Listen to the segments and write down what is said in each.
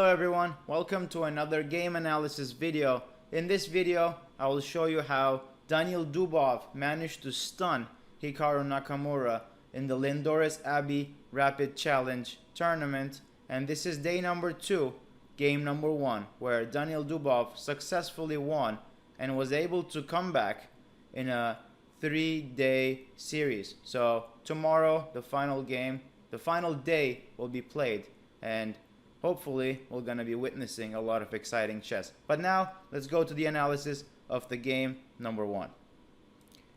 everyone, welcome to another game analysis video. In this video, I will show you how Daniil Dubov managed to stun Hikaru Nakamura in the Lindores Abbey Rapid Challenge tournament. And this is day number 2, game number 1, where Daniil Dubov successfully won and was able to come back in a 3-day series. So tomorrow, the final day will be played, and hopefully we're going to be witnessing a lot of exciting chess. But now let's go to the analysis of the game number 1.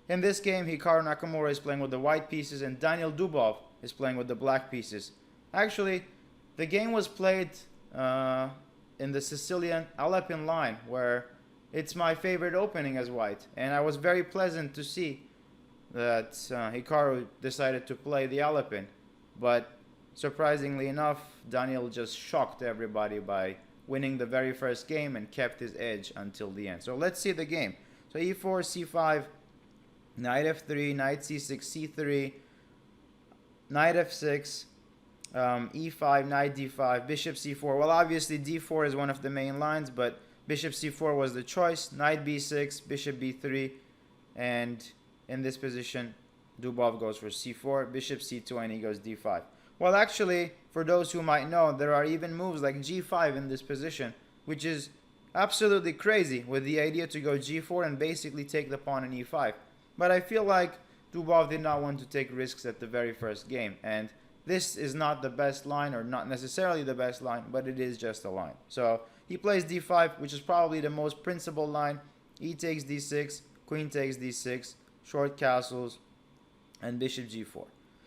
In this game, Hikaru Nakamura is playing with the white pieces and Daniil Dubov is playing with the black pieces. Actually, the game was played in the Sicilian Alpine line, where it's my favorite opening as white, and I was very pleasant to see that Hikaru decided to play the Alpine. But surprisingly enough, Daniil just shocked everybody by winning the very first game and kept his edge until the end. So let's see the game. So e4, c5, knight f3, knight c6, c3, knight f6, e5, knight d5, bishop c4. Well, obviously d4 is one of the main lines, but bishop c4 was the choice. Knight b6, bishop b3, and in this position, Dubov goes for c4, bishop c2, and he goes d5. Well, actually, for those who might know, there are even moves like g5 in this position, which is absolutely crazy, with the idea to go g4 and basically take the pawn in e5. But I feel like Dubov did not want to take risks at the very first game, and this is not the best line, or not necessarily the best line, but it is just a line. So he plays d5, which is probably the most principled line. E takes d6, queen takes d6, short castles, and bishop g4.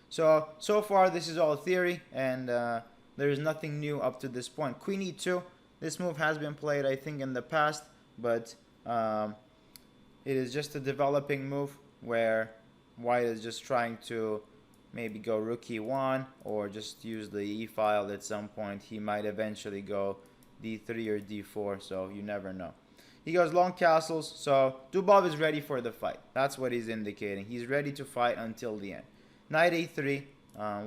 So far this is all theory, and there is nothing new up to this point. Queen e2, this move has been played I think in the past, but it is just a developing move where white is just trying to maybe go rook e1 or just use the e file at some point. He might eventually go d3 or d4, so you never know. He goes long castles, so Dubov is ready for the fight. That's what he's indicating. He's ready to fight until the end. Knight a3,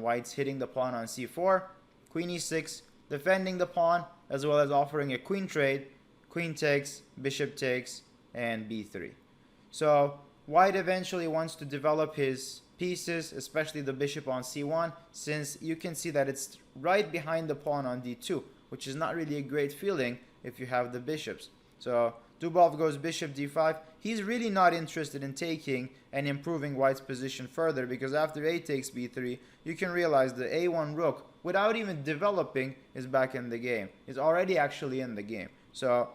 white's hitting the pawn on c4, queen e6, defending the pawn, as well as offering a queen trade, queen takes, bishop takes, and b3. So white eventually wants to develop his pieces, especially the bishop on c1, since you can see that it's right behind the pawn on d2, which is not really a great feeling if you have the bishops. So Dubov goes bishop d5. He's really not interested in taking and improving white's position further, because after a takes b3, you can realize the a1 rook, without even developing, is back in the game. Is already actually in the game. So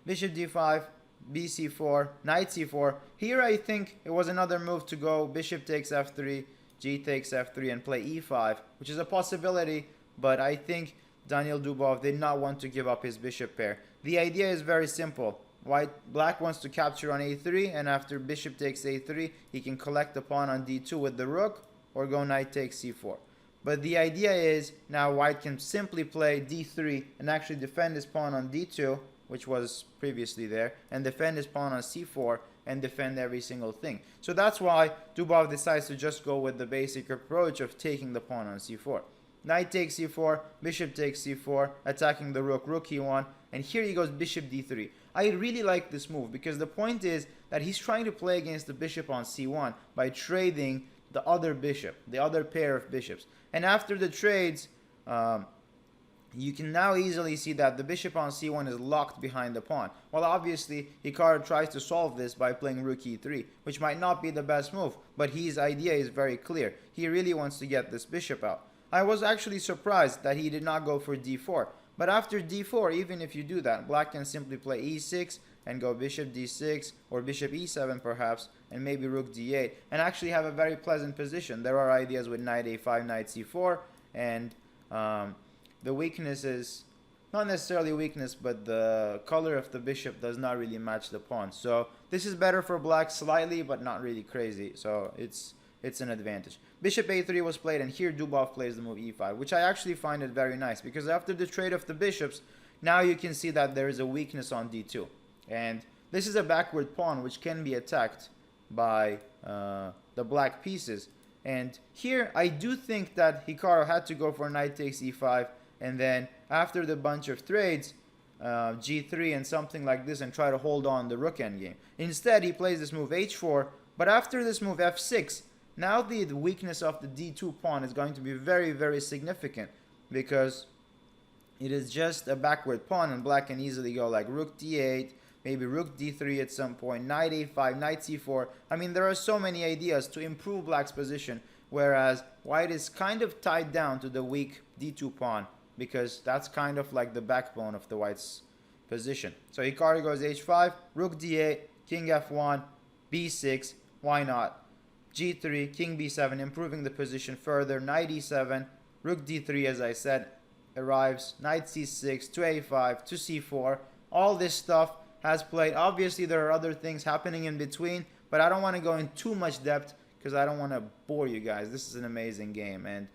bishop d5, bc4, knight c4. Here I think it was another move to go bishop takes f3, g takes f3, and play e5, which is a possibility, but I think Daniil Dubov did not want to give up his bishop pair. The idea is very simple. Black wants to capture on a3, and after bishop takes a3, he can collect the pawn on d2 with the rook, or go knight takes c4. But the idea is now white can simply play d3 and actually defend his pawn on d2, which was previously there, and defend his pawn on c4 and defend every single thing. So that's why Dubov decides to just go with the basic approach of taking the pawn on c4. Knight takes c4, bishop takes c4, attacking the rook, rook e1, and here he goes bishop d3. I really like this move, because the point is that he's trying to play against the bishop on c1 by trading the other bishop, the other pair of bishops. And after the trades, you can now easily see that the bishop on c1 is locked behind the pawn. Well, obviously, Hikaru tries to solve this by playing rook e3, which might not be the best move, but his idea is very clear. He really wants to get this bishop out. I was actually surprised that he did not go for d4. But after d4, even if you do that, black can simply play e6 and go bishop d6 or bishop e7 perhaps, and maybe rook d8, and actually have a very pleasant position. There are ideas with knight a5, knight c4, and the weakness is not necessarily weakness, but the color of the bishop does not really match the pawn. So this is better for black slightly, but not really crazy. So it's an advantage. Bishop a3 was played, and here Dubov plays the move e5, which I actually find it very nice, because after the trade of the bishops, now you can see that there is a weakness on d2. And this is a backward pawn which can be attacked by the black pieces. And here I do think that Hikaru had to go for knight takes e5, and then after the bunch of trades, g3 and something like this, and try to hold on the rook endgame. Instead, he plays this move h4, but after this move f6, now the weakness of the d2 pawn is going to be very, very significant, because it is just a backward pawn, and black can easily go like rook d8, maybe rook d3 at some point, knight a5, knight c4. I mean, there are so many ideas to improve black's position, whereas white is kind of tied down to the weak d2 pawn, because that's kind of like the backbone of the white's position. So Hikaru goes h5, rook d8, king f1, b6, why not? g3, king b7, improving the position further, knight e7, rook d3, as I said, arrives, knight c6, to a5, to c4. All this stuff has played. Obviously, there are other things happening in between, but I don't want to go in too much depth because I don't want to bore you guys. This is an amazing game, and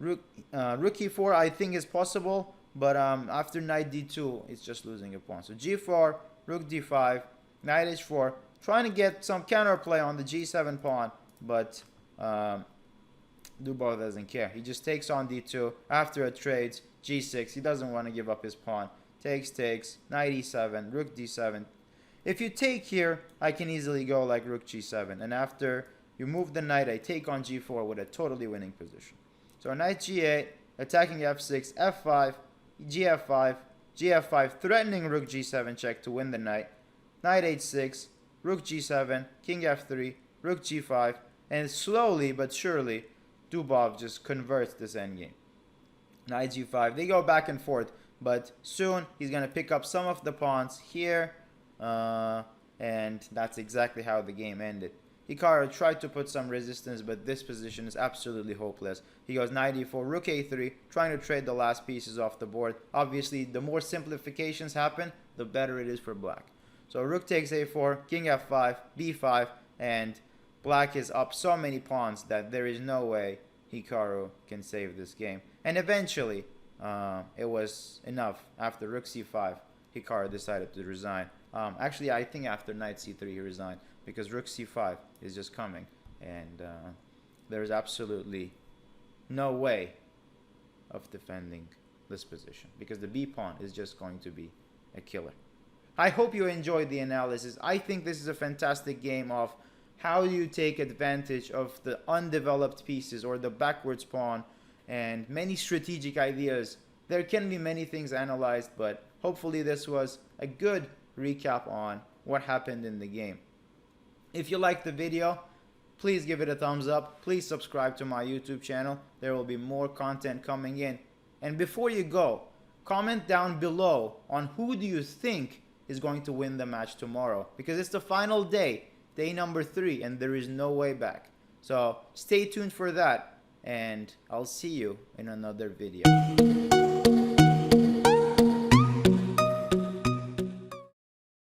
rook e4 I think is possible, but after knight d2, it's just losing a pawn. So g4, rook d5, knight h4, trying to get some counterplay on the g7 pawn, but Dubov doesn't care. He just takes on d2 after a trade, g6. He doesn't want to give up his pawn. Takes, knight e7, rook d7. If you take here, I can easily go like rook g7, and after you move the knight, I take on g4 with a totally winning position. So knight g8, attacking f6, f5, gf5, gf5, threatening rook g7 check to win the knight. Knight h6, rook g7, king f3, rook g5, and slowly but surely, Dubov just converts this endgame. Knight g5, they go back and forth, but soon he's going to pick up some of the pawns here, and that's exactly how the game ended. Hikaru tried to put some resistance, but this position is absolutely hopeless. He goes knight e4, rook a3, trying to trade the last pieces off the board. Obviously, the more simplifications happen, the better it is for black. So rook takes a4, king f5, b5, and black is up so many pawns that there is no way Hikaru can save this game. And eventually, it was enough. After rook c5, Hikaru decided to resign. Actually, I think after knight c3 he resigned, because rook c5 is just coming, and there is absolutely no way of defending this position, because the b pawn is just going to be a killer. I hope you enjoyed the analysis. I think this is a fantastic game of how you take advantage of the undeveloped pieces or the backwards pawn, and many strategic ideas. There can be many things analyzed, but hopefully this was a good recap on what happened in the game. If you liked the video, please give it a thumbs up. Please subscribe to my YouTube channel. There will be more content coming in. And before you go, comment down below on who do you think is going to win the match tomorrow, because it's the final day, day number 3, and there is no way back. So stay tuned for that, and I'll see you in another video.